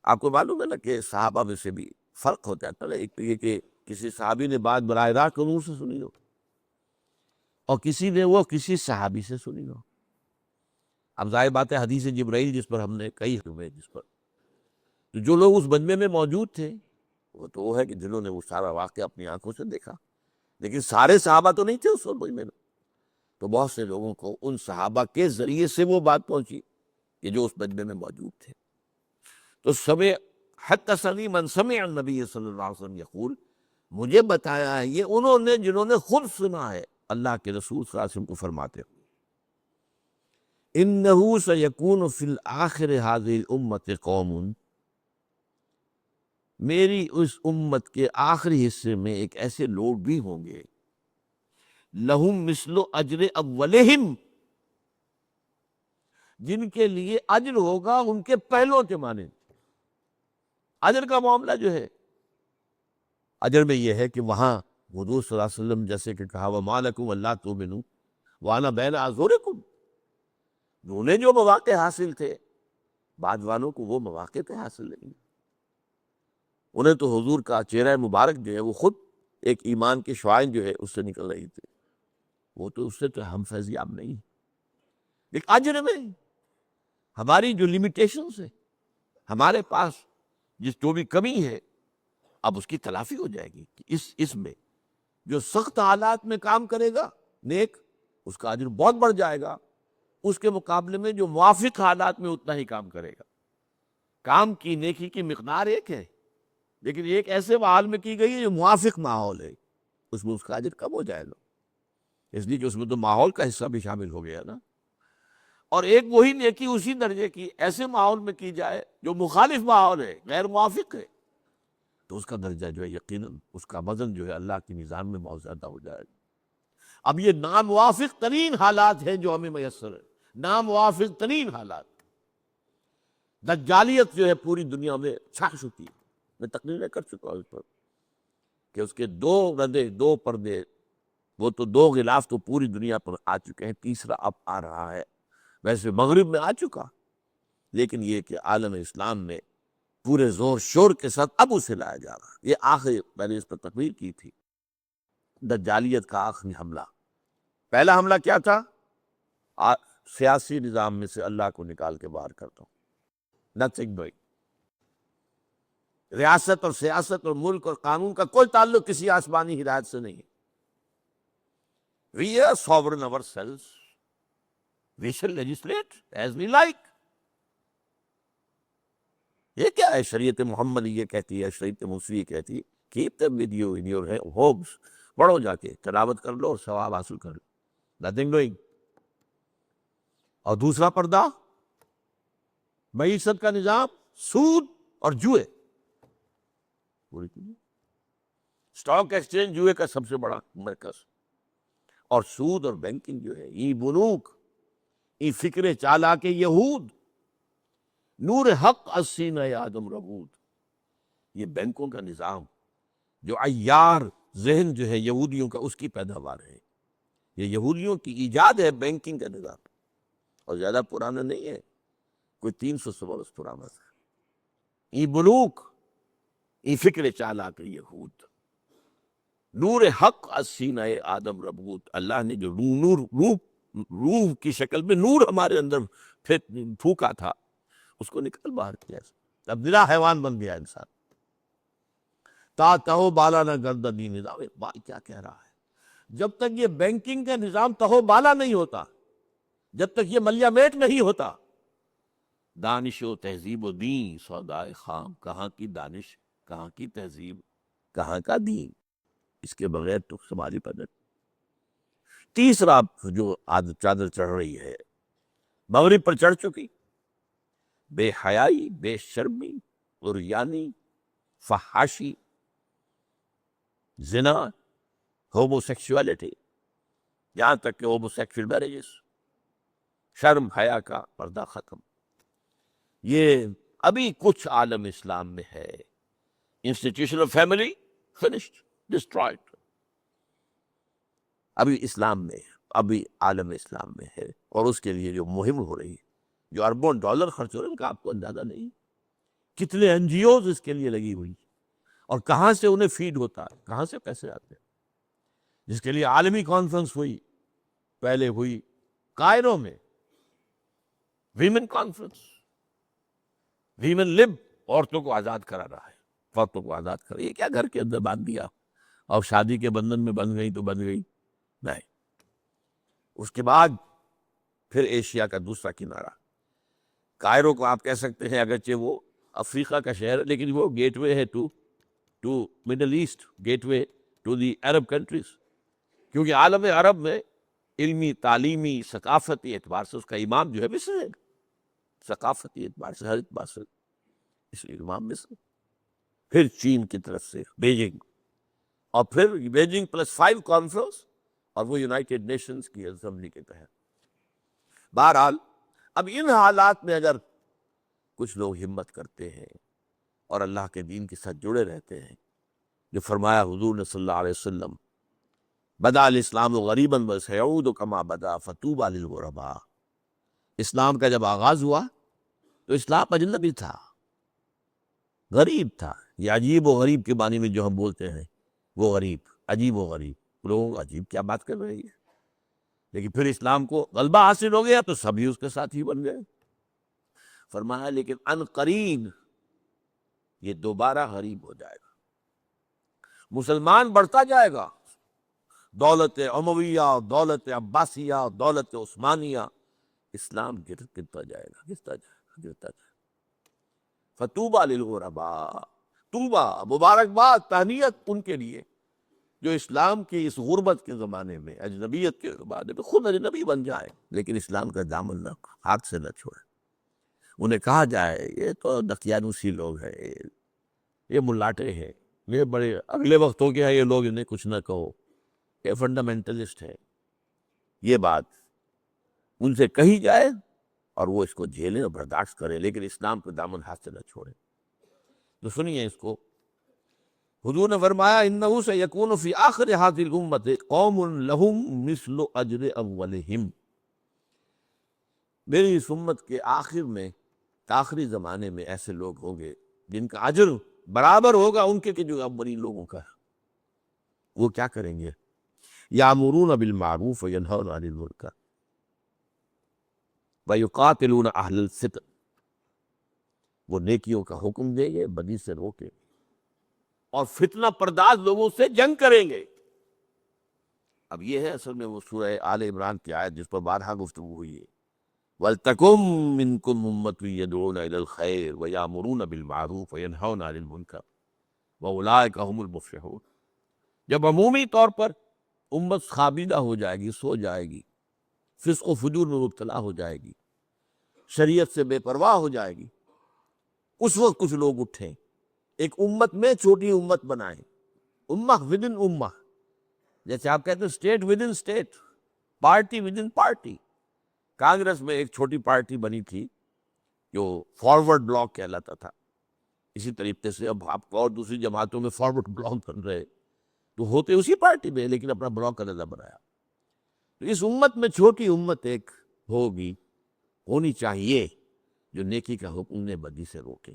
آپ کو معلوم ہے نا کہ صحابہ میں سے بھی فرق ہوتا ہے، ایک تو یہ کہ کسی صحابی نے بات براہ راست حضور سے سنی ہو، اور کسی نے وہ کسی صحابی سے سنی ہو۔ اب ظاہر بات ہے حدیث جبرائیل جس پر ہم نے کئی ہوئے، جس پر تو جو لوگ اس مجمع میں موجود تھے وہ تو وہ ہے کہ جنہوں نے وہ سارا واقعہ اپنی آنکھوں سے دیکھا، لیکن سارے صحابہ تو نہیں تھے اس مجمع میں، تو بہت سے لوگوں کو ان صحابہ کے ذریعے سے وہ بات پہنچی کہ جو اس مجمع میں موجود تھے۔ تو سمع حدثنی من سمع النبی صلی اللہ علیہ وسلم یقول، مجھے بتایا ہے یہ انہوں نے جنہوں نے خود سنا ہے اللہ کے رسول صلی اللہ علیہ وسلم کو فرماتے ہوئے، انہ سیکون فی الآخر ہذہ الامۃ قوم، میری اس امت کے آخری حصے میں ایک ایسے لوگ بھی ہوں گے، لہم مثل اجر اولہم، جن کے لیے اجر ہوگا ان کے پہلوں کے مانند۔ اجر کا معاملہ جو ہے، اجر میں یہ ہے کہ وہاں حضور صلی اللہ علیہ وسلم جیسے کہ کہا وَمَا لَكُمْ أَلَّا تُؤْمِنُوا وَأَنَا بَيْنَ أَظْهُرِكُمْ، انہیں جو مواقع حاصل تھے، بعد والوں کو وہ مواقع تو حاصل نہیں۔ انہیں تو حضور کا چہرہ مبارک جو ہے وہ خود ایک ایمان کے شعائیں جو ہے اس سے نکل رہی تھی، وہ تو اس سے تو ہم فیضیاب نہیں۔ لیکن اجر میں ہماری جو لیمیٹیشنز ہے، ہمارے پاس جو بھی کمی ہے، اب اس کی تلافی ہو جائے گی کہ اس میں جو سخت حالات میں کام کرے گا نیک، اس کا اجر بہت بڑھ جائے گا، اس کے مقابلے میں جو موافق حالات میں اتنا ہی کام کرے گا۔ کام کی نیکی کی مقدار ایک ہے، لیکن ایک ایسے ماحول میں کی گئی ہے جو موافق ماحول ہے، اس میں اس کا اجر کم ہو جائے گا، اس لیے کہ اس میں تو ماحول کا حصہ بھی شامل ہو گیا نا۔ اور ایک وہی نیکی اسی درجے کی ایسے ماحول میں کی جائے جو مخالف ماحول ہے، غیر موافق ہے، تو اس کا درجہ جو ہے یقیناً اس کا وزن جو ہے اللہ کی میزان میں بہت زیادہ ہو جائے گا۔ اب یہ ناموافق ترین حالات ہیں جو ہمیں میسر ہے، ناموافق ترین حالات۔ دجالیت جو ہے پوری دنیا میں چھا چکی ہے، میں تقریریں کر چکا ہوں اس پر کہ اس کے دو ردے، دو پردے، وہ تو دو غلاف تو پوری دنیا پر آ چکے ہیں، تیسرا اب آ رہا ہے۔ ویسے مغرب میں آ چکا، لیکن یہ کہ عالم اسلام میں پورے زور شور کے ساتھ اب اسے لایا جا رہا ہے۔ یہ آخری میں نے اس پر تقریر کی تھی، دجالیت کا آخری حملہ۔ پہلا حملہ کیا تھا؟ سیاسی نظام میں سے اللہ کو نکال کے باہر کرتا ہوں، نتھنگ ڈوئنگ۔ ریاست اور سیاست اور ملک اور قانون کا کوئی تعلق کسی آسمانی ہدایت سے نہیں ہے۔ We are sovereign ourselves. We shall legislate as we like. یہ کیا ہے؟ شریعت محمد یہ کہتی ہے، شریعت موسوی کہتی ہے keep them with you in your homes، پڑھو جا کے، تلاوت کر لو اور ثواب حاصل کر لو، nothing doing۔ اور دوسرا پردہ معیشت کا نظام، سود اور جوئے، پوری دنیا اسٹاک ایکسچینج جوئے کا سب سے بڑا مرکز، اور سود اور بینکنگ جو ہے، ای بنوک، ای فکر چالاک یہود، نور حق السینہ آدم ربود، یہ بینکوں کا نظام جو عیار ذہن جو ہے یہودیوں کا، اس کی پیداوار ہے۔ یہ یہودیوں کی ایجاد ہے بینکنگ کا نظام، اور زیادہ پرانا نہیں ہے، کوئی 300 برس پرانا تھا۔ ای بنوک، ای فکر چالاک یہود، نور حق السینہ آدم ربود، اللہ نے جو روح کی شکل میں نور ہمارے اندر پھونکا تھا، اس کو نکال باہر کیا، اب نرا حیوان بن گیا انسان۔ تا تہو بالا نہ گردہ دین نظام، اقبال کیا کہہ رہا ہے؟ جب تک یہ بینکنگ کا نظام تہو بالا نہیں ہوتا، جب تک یہ ملیا میٹ نہیں ہوتا، دانش و تہذیب و دین سودائے خام، کہاں کی دانش، کہاں کی تہذیب، کہاں کا دین، اس کے بغیر تو سماجی پدر۔ تیسرا جو چادر چڑھ رہی ہے، مغرب پر چڑھ چکی، بے حیائی، بے شرمی، عریانی، فحاشی، زنا، ہومو سیکسولیٹی، یہاں تک کہ ہومو سیکسول میریجز، شرم حیا کا پردہ ختم، یہ ابھی کچھ عالم اسلام میں ہے۔ Institution of family finished, destroyed, ابھی اسلام میں، ابھی عالم اسلام میں ہے، اور اس کے لیے جو مہم ہو رہی ہے، جو اربوں ڈالر خرچ ہو رہے ہیں، ان کا آپ کو اندازہ نہیں، کتنے این جی اوز اس کے لیے لگی ہوئی، اور کہاں سے انہیں فیڈ ہوتا ہے، کہاں سے پیسے آتے ہیں، جس کے لیے عالمی کانفرنس ہوئی، پہلے ہوئی کائرو میں، ویمن کانفرنس، ویمن لب، عورتوں کو آزاد کرا رہا ہے، عورتوں کو آزاد کرا، یہ کیا گھر کے اندر باندھ دیا اور شادی کے بندھن میں بندھ گئی تو بندھ گئی، نہیں۔ اس کے بعد پھر ایشیا کا دوسرا کنارہ، کائرو کو آپ کہہ سکتے ہیں اگرچہ وہ افریقہ کا شہر ہے، لیکن وہ گیٹ وے ہے to Middle East, gateway to the Arab countries, کیونکہ عالم عرب میں علمی، تعلیمی، ثقافتی اعتبار سے اس کا امام جو ہے مصر ہے، ثقافتی اعتبار سے ہر اعتبار سے اس لیے امام مصر، پھر چین کی طرف سے بیجنگ، اور پھر بیجنگ +5 کانفرنس، اور وہ یونائٹڈ نیشنز کی اسمبلی کے تحت۔ بہرحال اب ان حالات میں اگر کچھ لوگ ہمت کرتے ہیں اور اللہ کے دین کے ساتھ جڑے رہتے ہیں، جو فرمایا حضور نے صلی اللہ علیہ وسلم، بدا الاسلام غریبا وسیعود کما بدا فطوبی للغرباء، اسلام کا جب آغاز ہوا تو اسلام اجنبی تھا، غریب تھا، یہ عجیب و غریب کے معنی میں جو ہم بولتے ہیں وہ غریب، عجیب و غریب، لوگ عجیب کیا بات کر رہے ہیں، لیکن پھر اسلام کو غلبہ حاصل ہو گیا تو سبھی اس کے ساتھ ہی بن گئے۔ فرمایا لیکن ان قریب یہ دوبارہ غریب ہو جائے گا، مسلمان بڑھتا جائے گا، دولت امویہ، دولت عباسیہ، دولت عثمانیہ، اسلام گرتا جائے گا، گرتا جائے گا، گرتا جائے گا۔ فطوبی للغرباء، طوبہ مبارکباد، تہنیت ان کے لیے جو اسلام کی اس غربت کے زمانے میں، اجنبیت کے زمانے میں خود اجنبی بن جائے لیکن اسلام کا دامن نہ ہاتھ سے نہ چھوڑے۔ انہیں کہا جائے یہ تو دقیانوسی لوگ ہیں، یہ ملاٹے ہیں، یہ بڑے اگلے وقت ہو گیا، یہ لوگ انہیں کچھ نہ کہو، یہ فنڈامنٹلسٹ ہے، یہ بات ان سے کہی جائے اور وہ اس کو جھیلیں اور برداشت کریں لیکن اسلام کے دامن ہاتھ سے نہ چھوڑیں۔ تو سنیے اس کو، حضور نے فرمایا انہ سیکون فی آخر ہذہ الامۃ قوم لہم مثل اجر اولہم، میری اس امت کے آخر میں، آخری زمانے میں ایسے لوگ ہوں گے جن کا اجر برابر ہوگا ان کے کہ جو اولین لوگوں کا ہے۔ وہ کیا کریں گے؟ یامرون بالمعروف وینہون عن المنکر ویقاتلون اہل الفتن، وہ نیکیوں کا حکم دیں گے، بدی سے روکیں گے، اور فتنہ پرداز لوگوں سے جنگ کریں گے۔ اب یہ ہے اصل میں وہ سورہ آل عمران کی آیت جس پر بارہا گفتگو ہوئی ہے، وَلْتَكُن مِّنكُمْ أُمَّةٌ يَدْعُونَ إِلَى الْخَيْرِ وَيَأْمُرُونَ بِالْمَعْرُوفِ وَيَنْهَوْنَ عَنِ الْمُنكَرِ وَأُولَٰئِكَ هُمُ الْمُفْلِحُونَ۔ جب عمومی طور پر امت خابیدہ ہو جائے گی، سو جائے گی، فسق و فجور میں مبتلا ہو جائے گی، شریعت سے بے پرواہ ہو جائے گی، اس وقت کچھ لوگ اٹھیں، ایک امت میں چھوٹی امت بنائیں، امہ ود ان امہ، جیسے آپ کہتے ہیں state with in state, party with in party. Congress میں ایک چھوٹی پارٹی بنی تھی جو فارورڈ بلاک کہلاتا تھا، اسی طریقے سے اب آپ اور دوسری جماعتوں میں فارورڈ بلاک بن رہے تو ہوتے اسی پارٹی میں لیکن اپنا بلاک علیحدہ بنایا۔ تو اس امت میں چھوٹی امت ایک ہوگی، ہونی چاہیے، جو نیکی کا حکم دے، بدی سے روکے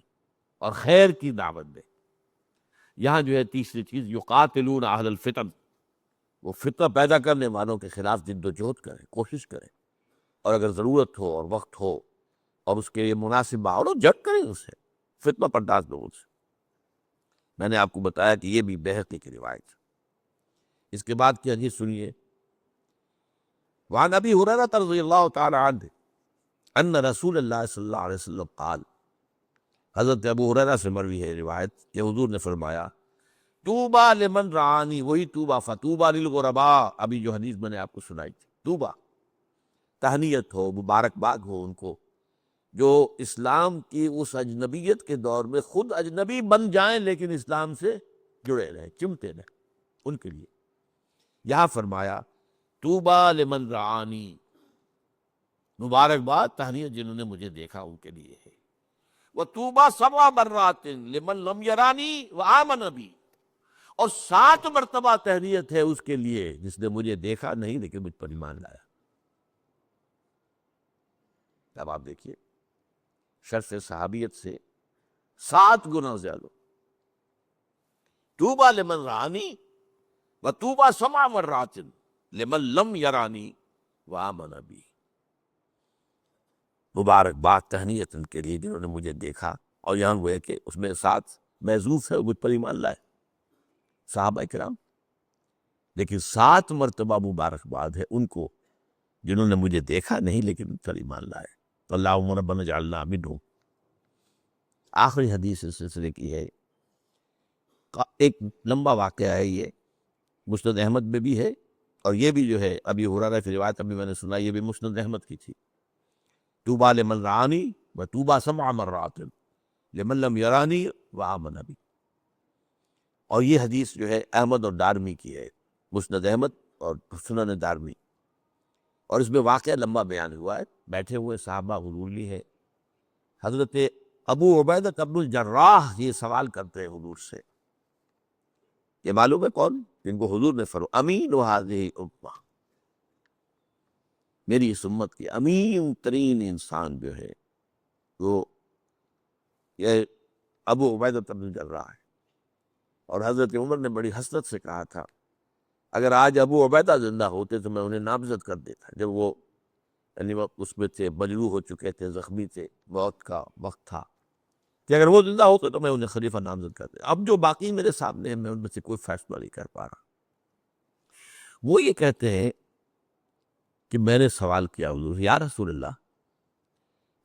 اور خیر کی دعوت دے۔ یہاں جو ہے تیسری چیز، یقاتلون اہل الفتن، وہ فتنہ پیدا کرنے والوں کے خلاف جد و جہد کریں، کوشش کریں، اور اگر ضرورت ہو اور وقت ہو اور اس کے لیے مناسب ماحول ہو، جنگ کریں اس سے، فتنہ پرداز لوگوں سے۔ میں نے آپ کو بتایا کہ یہ بھی بیہقی کی روایت ہے۔ اس کے بعد کی حدیث سنیے، وعن ابی ہریرہ رضی اللہ تعالی عنہ ان رسول اللہ صلی اللہ علیہ وسلم قال، حضرت ابو ہریرہ سے مروی ہے روایت کہ حضور نے فرمایا، طوبیٰ لمن رعانی، وہی طوبیٰ، فطوبیٰ للغرباء، ابھی جو حدیث میں نے آپ کو سنائی تھی، طوبیٰ، تہنیت ہو، مبارکباد ہو ان کو جو اسلام کی اس اجنبیت کے دور میں خود اجنبی بن جائیں لیکن اسلام سے جڑے رہیں، چمٹے رہیں، ان کے لیے۔ یہاں فرمایا طوبیٰ لمن رعانی، مبارکباد، تہنیت جنہوں نے مجھے دیکھا ان کے لیے ہے۔ وَطُوبَىٰ سَبْعَ مَرَّاتٍ لِمَن لَّمْ يَرَانِي وَآمَنَ بِي، اور 7 مرتبہ تہنیت ہے اس کے لیے جس نے مجھے دیکھا نہیں لیکن مجھ پر ایمان لایا۔ اب آپ دیکھیے، شرف صحابیت سے 7 گنا زیادہ۔ طوبیٰ لمن رعانی وطوبیٰ 7 مرات لمن لم یرانی وآمن بی، مبارکباد، تہنیت ان کے لیے جنہوں نے مجھے دیکھا، اور یہاں وہ ہے کہ اس میں 7 محذوف ہے، مجھ پر ایمان لائے، صحابہ کرام، لیکن 7 مرتبہ مبارکباد ہے ان کو جنہوں نے مجھے دیکھا نہیں لیکن مجھ پر ایمان لائے۔ تو اللہم ربنا اجعلنا منہم۔ آخری حدیث اس سلسلے کی ہے، ایک لمبا واقعہ ہے یہ، مسند احمد میں بھی ہے، اور یہ بھی جو ہے ابی ہریرہ کی روایت ابھی میں نے سنا، یہ بھی مسند احمد کی تھی، طوبیٰ لمن رعانی و طوبیٰ سبع مرات لمن لم یرانی و آمن بی۔ اور یہ حدیث جو ہے احمد اور دارمی کی ہے، مسند احمد اور سنن دارمی، اور اس میں واقعہ لمبا بیان ہوا ہے، بیٹھے ہوئے صحابہ حضور لی ہے، حضرت ابو عبیدہ بن الجراح یہ سوال کرتے ہیں حضور سے، یہ معلوم ہے کون؟ جن کو حضور نے فرمایا امین هذه الامہ، میری اس امت کی امین ترین انسان جو ہے وہ یہ ابو عبیدہ بن الجراح ہے۔ اور حضرت عمر نے بڑی حسرت سے کہا تھا اگر آج ابو عبیدہ زندہ ہوتے تو میں انہیں نامزد کر دیتا، جب وہ یعنی وہ اس میں تھے، مجروح ہو چکے تھے، زخمی تھے، موت کا وقت تھا، کہ اگر وہ زندہ ہوتے تو میں انہیں خلیفہ نامزد کر دیتا۔ اب جو باقی میرے سامنے ہیں میں ان میں سے کوئی فیصلہ نہیں کر پا رہا۔ وہ یہ کہتے ہیں کہ میں نے سوال کیا حضور سے، یا رسول اللہ،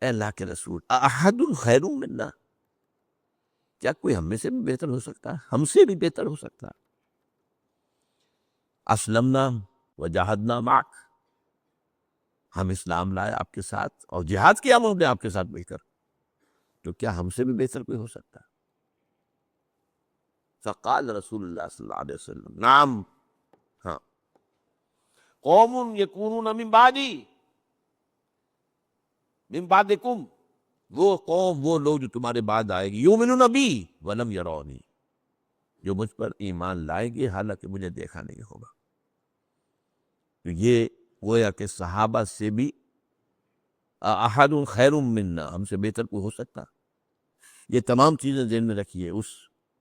اے اللہ کے رسول، احد خیر منا، کیا کوئی ہم میں سے بھی بہتر ہو سکتا ہے، ہم سے بھی بہتر ہو سکتا ہے؟ اسلمنا وجاہدنا معک، ہم اسلام لائے آپ کے ساتھ اور جہاد کیا ہم نے آپ کے ساتھ مل کر، تو کیا ہم سے بھی بہتر کوئی ہو سکتا ہے؟ فقال رسول اللہ صلی اللہ علیہ وسلم نعم، ہاں، قوم یکونون من بعدی من بعدکم، وہ قوم، وہ لوگ جو تمہارے بعد آئے گی، یؤمنون بی ولم یرونی، جو مجھ پر ایمان لائے گی حالانکہ مجھے دیکھا نہیں ہوگا۔ تو یہ گویا کہ صحابہ سے بھی احد خیر منا، ہم سے بہتر کوئی ہو سکتا؟ یہ تمام چیزیں ذہن میں رکھیے اس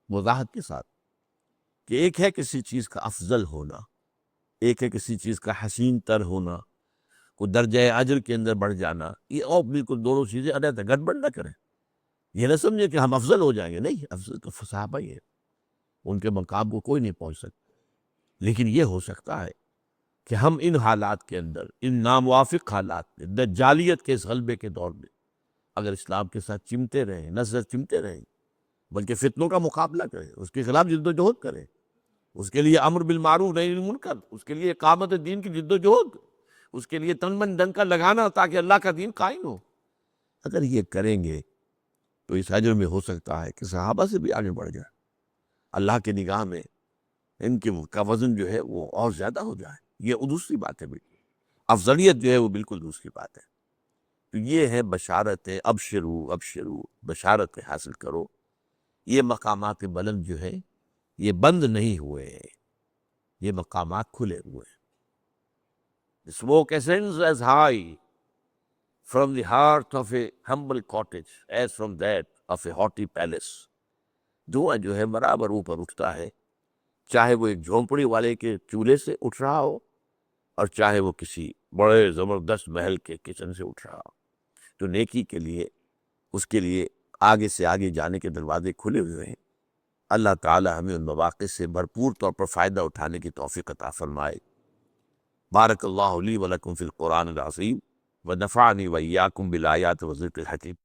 وضاحت کے ساتھ کہ ایک ہے کسی چیز کا افضل ہونا، ایک ہے کسی چیز کا حسین تر ہونا، کو درجہ اجر کے اندر بڑھ جانا، یہ اور بالکل دونوں چیزیں علیحدہ، گڑبڑ نہ کریں، یہ نہ سمجھے کہ ہم افضل ہو جائیں گے، نہیں، افضل تو صحابہ ہی ہے، ان کے مقام کو کوئی نہیں پہنچ سکتا، لیکن یہ ہو سکتا ہے کہ ہم ان حالات کے اندر، ان ناموافق حالات میں، دجالیت کے اس غلبے کے دور میں اگر اسلام کے ساتھ چمٹے رہیں، نہ صرف چمٹے رہیں بلکہ فتنوں کا مقابلہ کریں، اس کے خلاف جد و جہد کریں، اس کے لیے امر بالمعروف نہی عن المنکر، اس کے لیے اقامت دین کی جد و جہد، اس کے لیے تن من دھن کا لگانا تاکہ اللہ کا دین قائم ہو، اگر یہ کریں گے تو اس اجر میں ہو سکتا ہے کہ صحابہ سے بھی آگے بڑھ جائے، اللہ کی نگاہ میں ان کا وزن جو ہے وہ اور زیادہ ہو جائے، یہ دوسری بات ہے، بالکل افضلیت جو ہے وہ بالکل دوسری بات ہے۔ تو یہ ہے بشارت، ابشرو ابشرو، بشارت حاصل کرو، یہ مقامات بلند جو ہے یہ بند نہیں ہوئے ہیں، یہ مقامات کھلے ہوئے ہیں۔ The smoke ascends as high from the heart of a humble cottage as from that of a haughty palace۔ دھواں جو ہے برابر اوپر اٹھتا ہے، چاہے وہ ایک جھونپڑی والے کے چولہے سے اٹھ رہا ہو اور چاہے وہ کسی بڑے زبردست محل کے کچن سے اٹھ رہا ہو، تو نیکی کے لیے، اس کے لیے آگے سے آگے جانے کے دروازے کھلے ہوئے ہیں۔ اللہ تعالی ہمیں ان مواقع سے بھرپور طور پر فائدہ اٹھانے کی توفیق عطا فرمائے۔ بارک اللہ لی ولکم فی القرآن العظیم ونفعنی وإیاکم بالآیات والذکر الحکیم۔